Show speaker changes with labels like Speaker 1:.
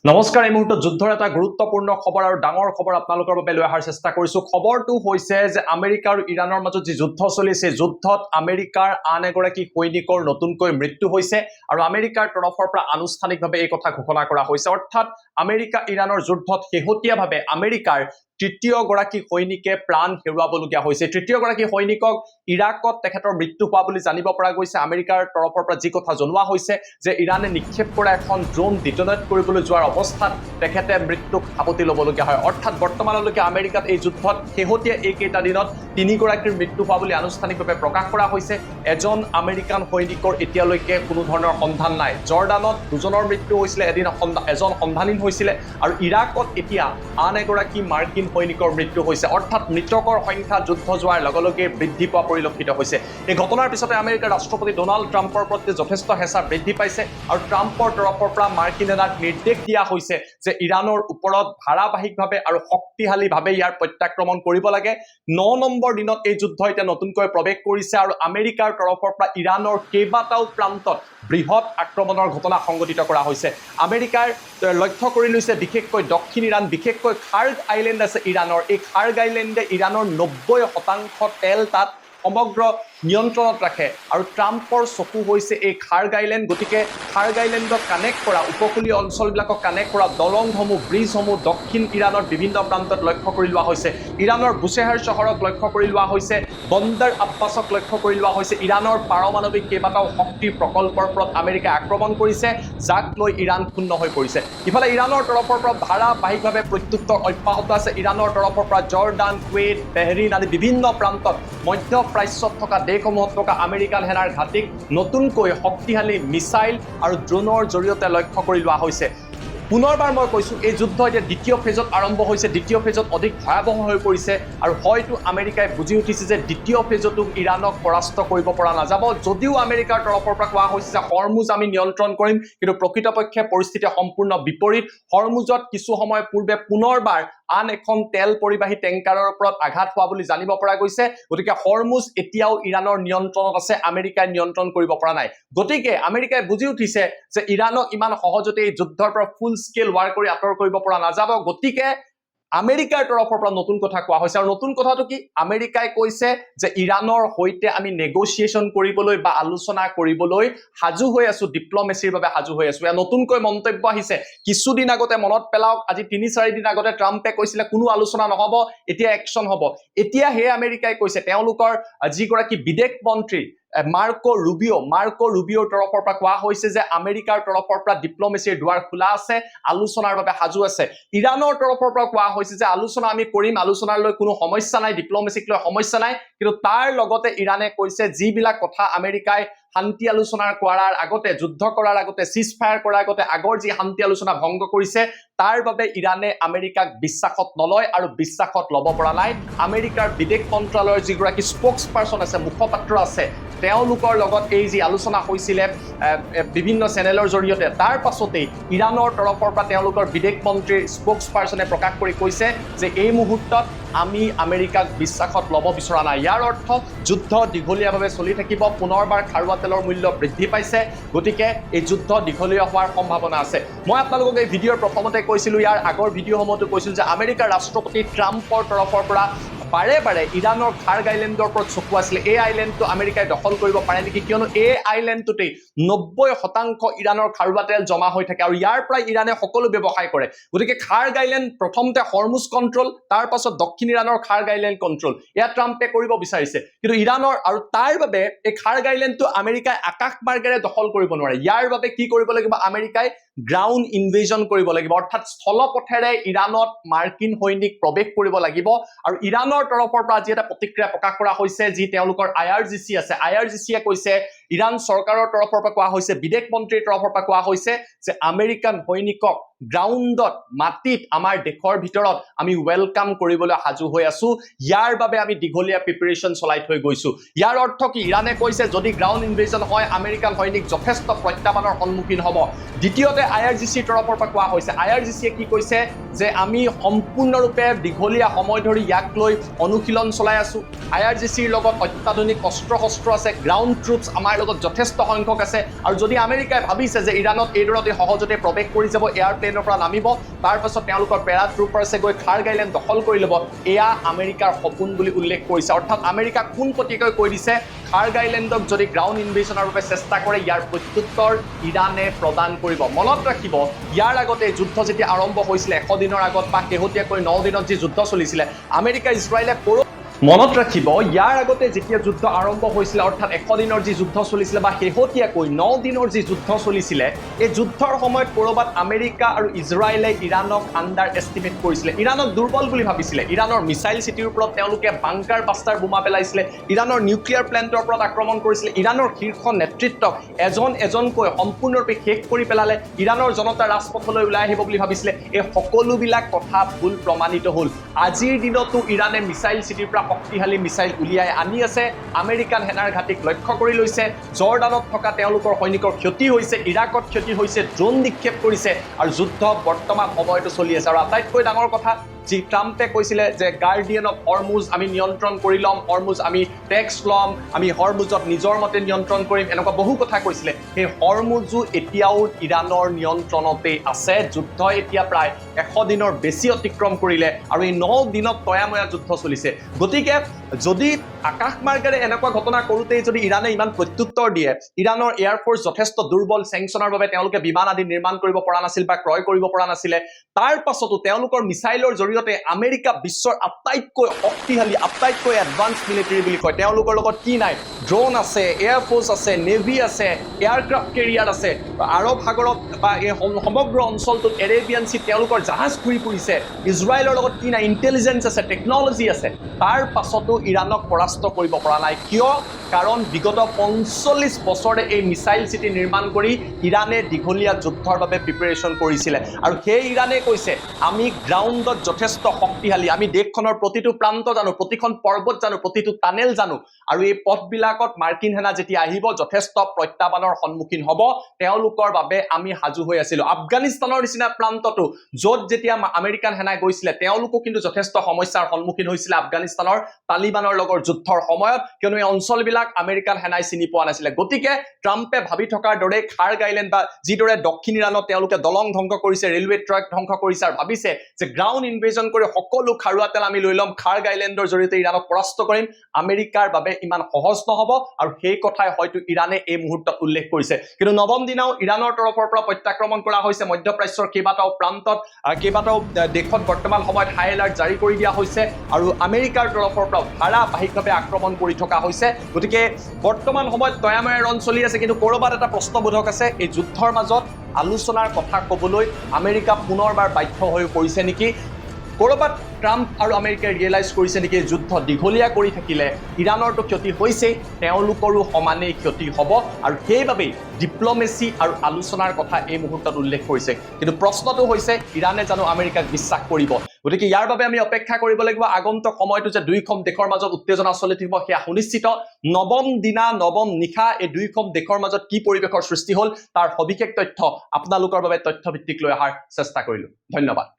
Speaker 1: নমস্কাৰ এই মুহূৰ্তত যুদ্ধৰ এটা গুৰুত্বপূৰ্ণ খবৰ আৰু ডাঙৰ খবৰ আপোনালোকৰ বাবে লৈ অহাৰ চেষ্টা কৰিছো খবৰটো হৈছে যে আমেৰিকা আৰু ইৰাণৰ মাজত যি যুদ্ধ চলিছে যুদ্ধত আমেৰিকাৰ আন এগৰাকী সৈনিকৰ নতুনকৈ মৃত্যু হৈছে আৰু আমেৰিকাৰ তৰফৰ পৰা আনুষ্ঠানিকভাৱে এই কথা ঘোষণা কৰা হৈছে অৰ্থাৎ আমেৰিকা ইৰাণৰ যুদ্ধত শেহতীয়াভাৱে আমেৰিকাৰ তৃতীয় গৰাকী সৈনিকে প্ৰাণ হেৰুৱাবলগীয়া হৈছে তৃতীয় গৰাকী সৈনিকক ইৰাকত তেখেতৰ মৃত্যু হোৱা বুলি জানিব পৰা গৈছে আমেৰিকাৰ তৰফৰ পৰা যি কথা জনোৱা হৈছে যে ইৰাণে নিক্ষেপ কৰা এখন ড্ৰোন ডিটোনেট কৰিবলৈ যোৱাৰ অৱস্থাত তেখেতে মৃত্যুক সাৱটি ল'বলগীয়া হয় অৰ্থাৎ বৰ্তমানলৈকে আমেৰিকাত এই যুদ্ধত শেহতীয়া এইকেইটা দিনত তিনিগৰাকীৰ মৃত্যু হোৱা বুলি আনুষ্ঠানিকভাৱে প্ৰকাশ কৰা হৈছে এজন আমেৰিকান সৈনিকৰ এতিয়ালৈকে কোনো ধৰণৰ সন্ধান নাই জৰ্ডানত দুজনৰ মৃত্যু হৈছিলে এজন সন্ধানহীন হৈছিলে আৰু ইৰাকত এতিয়া আন এগৰাকী মাৰ্কিন সৈনিকৰ মৃত্যু হৈছে অৰ্থাৎ মৃতকৰ সংখ্যা যুদ্ধ যোৱাৰ লগে লগে বৃদ্ধি পোৱা পৰিলক্ষিত হৈছে এই ঘটনাৰ পিছতে আমেৰিকাৰ ৰাষ্ট্ৰপতি ডোনাল্ড ট্ৰাম্পৰ প্ৰতি যথেষ্ট হেঁচা বৃদ্ধি পাইছে আৰু ট্ৰাম্পৰ তৰফৰ পৰা মাৰ্কিন সেনাক নিৰ্দেশ দিয়া হৈছে যে ইৰাণৰ ওপৰত ধাৰাবাহিকভাৱে আৰু শক্তিশালীভাৱে ইয়াৰ প্ৰত্যাক্ৰমণ কৰিব লাগে 9 নম্বৰ দিনত এই যুদ্ধ এতিয়া নতুনকৈ প্ৰৱেশ কৰিছে আৰু আমেৰিকাৰ তৰফৰ পৰা ইৰাণৰ কেইবাটাও প্ৰান্তত বৃহৎ আক্ৰমণৰ ঘটনা সংঘটিত কৰা হৈছে আমেৰিকাৰ লক্ষ্য কৰি লৈছে বিশেষকৈ দক্ষিণ ইৰাণ বিশেষকৈ খাৰ্গ আইলেণ্ড আছে ইৰাণৰ এই খাৰ্গ আইলেণ্ডে ইৰাণৰ 90% তেল তাত সমগ্ৰ নিয়ন্ত্ৰণত ৰাখে আৰু ট্ৰাম্পৰ চকু হৈছে এই খাৰ্গ আইলেণ্ড গতিকে খাৰ্গ আইলেণ্ডক কানেক্ট কৰা উপকূলীয় অঞ্চলবিলাকক কানেক্ট কৰা দলংসমূহ ব্ৰিজসমূহ দক্ষিণ ইৰাণৰ বিভিন্ন প্ৰান্তত লক্ষ্য কৰি লোৱা হৈছে ইৰাণৰ বুছেহাৰ চহৰক লক্ষ্য কৰি লোৱা হৈছে বন্দৰ আব্বাছক লক্ষ্য কৰি লোৱা হৈছে ইৰাণৰ পাৰমাণৱিক কেইবাটাও শক্তি প্ৰকল্পৰ ওপৰত আমেৰিকাই আক্ৰমণ কৰিছে যাক লৈ ইৰাণ ক্ষুণ্ণ হৈ পৰিছে ইফালে ইৰাণৰ তৰফৰ পৰা ধাৰাবাহিকভাৱে প্ৰত্যুত্তৰ অব্যাহত আছে ইৰাণৰ তৰফৰ পৰা জৰ্ডান কুৱেইট বেহৰিন আদি বিভিন্ন প্ৰান্তত মধ্য প্ৰাচ্যত থকা দেশসমূহত থকা আমেৰিকান সেনাৰ ঘাটিক নতুনকৈ শক্তিশালী মিছাইল আৰু ড্ৰোনৰ জৰিয়তে লক্ষ্য কৰি লোৱা হৈছে পুনৰবাৰ মই কৈছো এই যুদ্ধ এতিয়া দ্বিতীয় ফেজত আৰম্ভ হৈছে দ্বিতীয় ফেজত অধিক ভয়াৱহ হৈ পৰিছে আৰু হয়তো আমেৰিকাই বুজি উঠিছে যে দ্বিতীয় ফেজতো ইৰাণক পৰাস্ত কৰিব পৰা নাযাব যদিও আমেৰিকাৰ তৰফৰ পৰা কোৱা হৈছে যে হৰমুজ আমি নিয়ন্ত্ৰণ কৰিম কিন্তু প্ৰকৃতপক্ষে পৰিস্থিতি সম্পূৰ্ণ বিপৰীত হৰমুজত কিছু সময় পূৰ্বে পুনৰবাৰ আন এখন তেল পৰিবাহী টেংকাৰৰ ওপৰত আঘাত হোৱা বুলি জানিব পৰা গৈছে গতিকে হৰমুজ এতিয়াও ইৰাণৰ নিয়ন্ত্ৰণত আছে আমেৰিকাই নিয়ন্ত্ৰণ কৰিব পৰা নাই গতিকে আমেৰিকাই বুজি উঠিছে যে ইৰাণক ইমান সহজতে এই যুদ্ধৰ পৰা ফুল স্কেল ৱাৰ কৰি আঁতৰ কৰিব পৰা নাযাব গতিকে আমেৰিকাৰ তৰফৰ পৰা নতুন কথা কোৱা হৈছে আৰু নতুন কথাটো কি আমেৰিকাই কৈছে যে ইৰাণৰ সৈতে আমি নেগোচিয়েশ্যন কৰিবলৈ বা আলোচনা কৰিবলৈ সাজু হৈ আছো ডিপ্লমেচিৰ বাবে সাজু হৈ আছো এয়া নতুনকৈ মন্তব্য আহিছে কিছুদিন আগতে মনত পেলাওক আজি 3-4 দিন আগতে ট্ৰাম্পে কৈছিলে কোনো আলোচনা নহব এতিয়া একচন হ'ব এতিয়া হে আমেৰিকাই কৈছে তেওঁলোকৰ যিগৰাকী বিদেশ মন্ত্ৰী মাৰ্কো ৰুবিওৰ তৰফৰ পৰা কোৱা হৈছে যে আমেৰিকাৰ তৰফৰ পৰা ডিপ্লমেচিৰ দুৱাৰ খোলা আছে আলোচনাৰ বাবে সাজু আছে ইৰাণৰ তৰফৰ পৰা কোৱা হৈছে যে আলোচনা আমি কৰিম আলোচনাৰ লৈ কোনো সমস্যা নাই ডিপ্লমেচিক লৈ সমস্যা নাই কিন্তু তাৰ লগতে ইৰাণে কৈছে যিবিলাক কথা আমেৰিকাই শান্তি আলোচনাৰ কৰাৰ আগতে যুদ্ধ কৰাৰ আগতে সিজফায়াৰ কৰাৰ আগতে আগৰ যি শান্তি আলোচনা ভংগ কৰিছে তাৰ বাবে ইৰাণে আমেৰিকাক বিশ্বাসত নলয় আৰু বিশ্বাসত ল'ব পৰা নাই আমেৰিকাৰ বিদেশ মন্ত্ৰালয়ৰ যিগৰাকী স্পোক্স পাৰ্চন আছে মুখপাত্ৰ আছে তেওঁলোকৰ লগত এই যি আলোচনা হৈছিলে বিভিন্ন চেনেলৰ জৰিয়তে তাৰ পাছতেই ইৰাণৰ তৰফৰ পৰা তেওঁলোকৰ বিদেশ মন্ত্ৰীৰ স্পোক্স পাৰ্চনে প্ৰকাশ কৰি কৈছে যে এই মুহূৰ্তত আমি আমেৰিকাক বিশ্বাসত ল'ব বিচৰা নাই ইয়াৰ অৰ্থ যুদ্ধ দীঘলীয়াভাৱে চলি থাকিব পুনৰবাৰ খাৰুৱা তেলৰ মূল্য বৃদ্ধি পাইছে গতিকে এই যুদ্ধ দীঘলীয়া হোৱাৰ সম্ভাৱনা আছে মই আপোনালোকক এই ভিডিঅ'ৰ প্ৰথমতে কৈছিলো ইয়াৰ আগৰ ভিডিঅ'সমূহতো কৈছিলো যে আমেৰিকাৰ ৰাষ্ট্ৰপতি ট্ৰাম্পৰ তৰফৰ পৰা বাৰে বাৰে ইৰাণৰ খাৰ্গ আইলেণ্ডৰ ওপৰত চকু আছিলে এই আইলেণ্ডটো আমেৰিকাই দখল কৰিব পাৰে নেকি কিয়নো এই আইলেণ্ডটোতেই 90% ইৰাণৰ খাৰুৱা তেল জমা হৈ থাকে আৰু ইয়াৰ পৰা ইৰাণে সকলো ব্যৱসায় কৰে গতিকে খাৰ্গ আইলেণ্ড প্ৰথমতে হৰমুজ কণ্ট্ৰল তাৰ পাছত দক্ষিণ ইৰাণৰ খাৰ্গ আইলেণ্ড কণ্ট্ৰল এয়া ট্ৰাম্পে কৰিব বিচাৰিছে কিন্তু ইৰাণৰ আৰু তাৰ বাবে এই খাৰ্গ আইলেণ্ডটো আমেৰিকাই আকাশ মাৰ্গেৰে দখল কৰিব নোৱাৰে ইয়াৰ বাবে কি কৰিব লাগিব আমেৰিকাই গ্ৰাউণ্ড ইনভেজন কৰিব লাগিব অৰ্থাৎ স্থলপথেৰে ইৰাণত মাৰ্কিন সৈনিক প্ৰৱেশ কৰিব লাগিব আৰু ইৰাণৰ তৰফৰ পৰা আজি এটা প্ৰতিক্ৰিয়া প্ৰকাশ কৰা হৈছে যি তেওঁলোকৰ IRGC আছে IRGCয়ে কৈছে ইৰাণ চৰকাৰৰ তৰফৰ পৰা কোৱা হৈছে বিদেশ মন্ত্ৰীৰ তৰফৰ পৰা কোৱা হৈছে যে আমেৰিকান সৈনিকক গ্ৰাউণ্ডত মাটিত আমাৰ দেশৰ ভিতৰত আমি ওয়েলকাম কৰিবলৈ সাজু হৈ আছো ইয়াৰ বাবে আমি দীঘলীয়া প্ৰিপাৰেচন চলাই থৈ গৈছো ইয়াৰ অৰ্থ কি ইৰাণে কৈছে যদি গ্ৰাউণ্ড ইনভেজন হয় আমেৰিকান সৈনিক যথেষ্ট প্ৰত্যাহ্বানৰ সন্মুখীন হ'ব দ্বিতীয়তে IRGC তৰফৰ পৰা কোৱা হৈছে IRGCয়ে কি কৈছে যে আমি সম্পূৰ্ণৰূপে দীঘলীয়া সময় ধৰি ইয়াক লৈ অনুশীলন চলাই আছো IRGCৰ লগত অত্যাধুনিক অস্ত্ৰ শস্ত্ৰ আছে গ্ৰাউণ্ড ট্ৰুপছ আমাক তাৰ লগত যথেষ্ট সংখ্যক আছে আৰু যদি আমেৰিকাই ভাবিছে যে ইৰাণত এইদৰে সহজতে প্ৰৱেশ কৰি যাব এয়াৰপ্লেনৰ পৰা নামিব তাৰ পাছত তেওঁলোকৰ পেৰা ট্ৰুপাৰ্ছে গৈ খাৰ্গ আইলেণ্ড দখল কৰি ল'ব এয়া আমেৰিকাৰ সপোন বুলি উল্লেখ কৰিছে অৰ্থাৎ আমেৰিকা পোনপটীয়াকৈ কৈ দিছে খাৰ্গ আইলেণ্ডক যদি গ্ৰাউণ্ড ইনভেশনৰ বাবে চেষ্টা কৰে ইয়াৰ প্ৰত্যুত্তৰ ইৰাণে প্ৰদান কৰিব মনত ৰাখিব ইয়াৰ আগতে যুদ্ধ যেতিয়া আৰম্ভ হৈছিলে 100 দিনৰ আগত বা শেহতীয়াকৈ 9 দিনত যি যুদ্ধ চলিছিলে আমেৰিকা ইজৰাইলে মনত ৰাখিব ইয়াৰ আগতে যেতিয়া যুদ্ধ আৰম্ভ হৈছিল অৰ্থাৎ 100 দিনৰ যি যুদ্ধ চলিছিল বা শেহতীয়াকৈ 9 দিনৰ যি যুদ্ধ চলিছিল এই যুদ্ধৰ সময়ত কৰবাত আমেৰিকা আৰু ইজৰাইলে ইৰাণক আন্ডাৰ এষ্টিমেট কৰিছিল ইৰাণক দুৰ্বল বুলি ভাবিছিল ইৰাণৰ মিসাইল সিটিৰ ওপৰত তেওঁলোকে বাংকাৰ বাষ্টাৰ বোমা পেলাইছিল ইৰাণৰ নিউক্লিয়াৰ প্লেণ্টৰ ওপৰত আক্ৰমণ কৰিছিল ইৰাণৰ শীৰ্ষ নেতৃত্বক এজনকৈ সম্পূৰ্ণৰূপে শেষ কৰি পেলালে ইৰাণৰ জনতা ৰাজপথলৈ ওলাই আহিব বুলি ভাবিছিল এই সকলোবিলাক কথা ভুল প্ৰমাণিত হ'ল আজিৰ দিনতো ইৰাণে মিসাইল সিটিৰ পৰা শক্তিশালী মিসাইল উলিয়াই আনি আছে আমেৰিকান সেনাৰ ঘাটিক লক্ষ্য কৰি লৈছে জৰ্ডানত থকা তেওঁলোকৰ সৈনিকৰ ক্ষতি হৈছে ইৰাকত ক্ষতি হৈছে ড্ৰোন নিক্ষেপ কৰিছে আৰু যুদ্ধ বৰ্তমান সময়তো চলি আছে আৰু আটাইতকৈ ডাঙৰ কথা যি ট্ৰাম্পে কৈছিলে যে গাৰ্ডিয়ান অফ হৰমুজ আমি নিয়ন্ত্ৰণ কৰি ল'ম হৰমুজ আমি টেক্স ল'ম আমি হৰমুজত নিজৰ মতে নিয়ন্ত্ৰণ কৰিম এনেকুৱা বহু কথা কৈছিলে সেই হৰমুজো এতিয়াও ইৰাণৰ নিয়ন্ত্ৰণতে আছে যুদ্ধ এতিয়া প্ৰায় 100 দিনৰ বেছি অতিক্ৰম কৰিলে আৰু এই 9 দিনত তয়াময়া যুদ্ধ চলিছে গতিকে যদি আকাশ মাৰ্গেৰে এনেকুৱা ঘটনা কৰোঁতেই যদি ইৰাণে ইমান প্ৰত্যুত্তৰ দিয়ে ইৰাণৰ এয়াৰফোৰ্স যথেষ্ট দুৰ্বল সেংচনৰ বাবে তেওঁলোকে বিমান আদি নিৰ্মাণ কৰিব পৰা নাছিল বা ক্ৰয় কৰিব পৰা নাছিলে তাৰ পাছতো তেওঁলোকৰ মিসাইলৰ জৰিয়তে আমেৰিকা বিশ্বৰ আটাইতকৈ শক্তিশালী আটাইতকৈ এডভান্স মিলিটাৰী বুলি কয় তেওঁলোকৰ লগত কি নাই ড্ৰোন আছে এয়াৰফোৰ্স আছে নেভি আছে এয়াৰক্ৰাফ্ট কেৰিয়াৰ আছে আৰব সাগৰত বা এই সমগ্ৰ অঞ্চলটোত এৰেবিয়ান সি তেওঁলোকৰ জাহাজ ঘূৰি ফুৰিছে ইজৰাইলৰ লগত কি নাই ইন্টেলিজেন্স আছে টেকনলজি আছে তাৰ পাছতো ইৰাণক পৰাস্ত কৰিব পৰা নাই কিয় কাৰণ বিগত 45 বছৰে এই মিসাইল সিটি নিৰ্মাণ কৰি ইৰাণে দীঘলীয়া যুদ্ধৰ বাবে প্ৰিপাৰেচন কৰিছিল আৰু সেই ইৰাণে কৈছে আমি গ্ৰাউণ্ডত যথেষ্ট শক্তিশালী আমি দেশখনৰ প্ৰতিটো প্ৰান্ত জানো প্ৰতিখন পৰ্বত জানো প্ৰতিটো টানেল জানো আৰু এই পথবিলাকত মাৰ্কিন সেনা যেতিয়া আহিব যথেষ্ট প্ৰত্যাহ্বানৰ সন্মুখীন হ'ব তেওঁলোকৰ বাবে আমি হাজু হৈ আছিলো আফগানিস্তানৰ নিচিনা প্ৰান্তটো য'ত যেতিয়া আমেৰিকান সেনা গৈছিল তেওঁলোকো কিন্তু যথেষ্ট সমস্যাৰ সন্মুখীন হৈছিল আফগানিস্তানৰ তালিবানৰ লগত যুদ্ধৰ সময়ত কিয়নো এই অঞ্চলবিলাক আমেৰিকান সেনাই চিনি পোৱা নাছিলে গতিকে ট্ৰাম্পে ভাবি থকাৰ দৰে খাৰ্গ আইলেণ্ড বা যিদৰে দক্ষিণ ইৰাণত তেওঁলোকে দলং ধ্বংস কৰিছে ৰেলৱে ট্ৰেক ধ্বংস কৰিছে আৰু ভাবিছে যে গ্ৰাউণ্ড ইনভেজন কৰি সকলো খাৰুৱা তেল আমি লৈ ল'ম খাৰ্গ আইলেণ্ডৰ জৰিয়তে ইৰাণক পৰাস্ত কৰিম আমেৰিকাৰ বাবে ইমান সহজ নহব আৰু সেই কথাই হয়তো ইৰাণে এই মুহূৰ্তত উল্লেখ কৰিছে কিন্তু নৱম দিনাও ইৰাণৰ তৰফৰ পৰা প্ৰত্যাক্ৰমণ কৰা হৈছে মধ্যপ্ৰাচ্যৰ কেইবাটাও প্ৰান্তত কেইবাটাও দেশত বৰ্তমান সময়ত হাই এলাৰ্ট জাৰি কৰি দিয়া হৈছে আৰু আমেৰিকাৰ তৰফৰ পৰা ধাৰাবাহিকভাৱে আক্ৰমণ কৰি থকা হৈছে গতিকে বৰ্তমান সময়ত তয়াময়া ৰণ চলি আছে কিন্তু কৰবাত এটা প্ৰশ্নবোধক আছে এই যুদ্ধৰ মাজত আলোচনাৰ কথা ক'বলৈ আমেৰিকা পুনৰবাৰ বাধ্য হৈ পৰিছে নেকি কৰবাত ট্ৰাম্প আৰু আমেৰিকাই ৰিয়েলাইজ কৰিছে নেকি যুদ্ধ দীঘলীয়া কৰি থাকিলে ইৰাণৰটো ক্ষতি হৈছে তেওঁলোকৰো সমানেই ক্ষতি হ'ব আৰু সেইবাবেই ডিপ্ল'মেচি আৰু আলোচনাৰ কথা এই মুহূৰ্তত উল্লেখ কৰিছে কিন্তু প্ৰশ্নটো হৈছে ইৰাণে জানো আমেৰিকাক বিশ্বাস কৰিব গতিকে ইয়াৰ বাবে আমি অপেক্ষা কৰিব লাগিব আগন্তুক সময়টো যে দুইখন দেশৰ মাজত উত্তেজনা চলি থাকিব সেয়া সুনিশ্চিত নৱম দিনা নৱম নিশা এই দুইখন দেশৰ মাজত কি পৰিৱেশৰ সৃষ্টি হ'ল তাৰ সবিশেষ তথ্য আপোনালোকৰ বাবে তথ্যভিত্তিক লৈ অহাৰ চেষ্টা কৰিলো ধন্যবাদ